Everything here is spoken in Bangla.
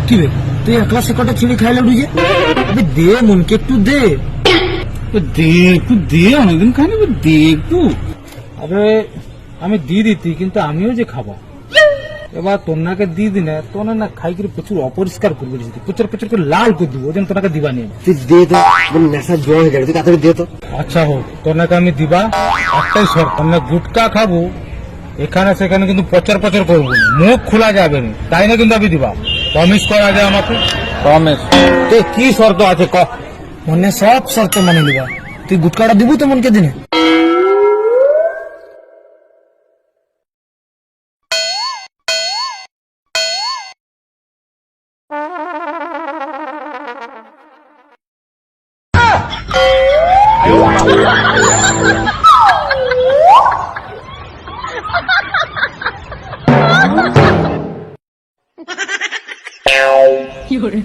কি রে তুই একলা সে কটা ছিঁড়ে খাইলে উঠে দে মনকে একটু দে। দে একটু দে, অনেকদিন খাইনি, দে একটু। আরে আমি দিয়ে দিতি কিন্তু আমিও যে খাবো এবার তোরনাকে দিয়ে দিনে তোর না খাই করে প্রচুর অপরিষ্কার করবি, প্রচুর প্রচুর করে লাল করে দিব, ওই জন্য তোনাকে দিবা নিয়ে। তুই দে তো, নেশা জোর হয়ে যাবে, তুই তাড়াতাড়ি দে তো। আচ্ছা হোক, তোরনাকে আমি দিবা, একটাই শর্ত, তোমরা গুটকা খাবো এখানে সেখানে কিন্তু প্রচার প্রচার করবো না, মুখ খোলা যাবে না, তাই না? কিন্তু আমি দিবা, প্রমিস করা যায় আমাকে? প্রমিস। তো কি শর্ত আছে ক? মনে সব শর্ত মানে দিবা, তুই গুটকাটা দিব তো মনকে দিনে?有人。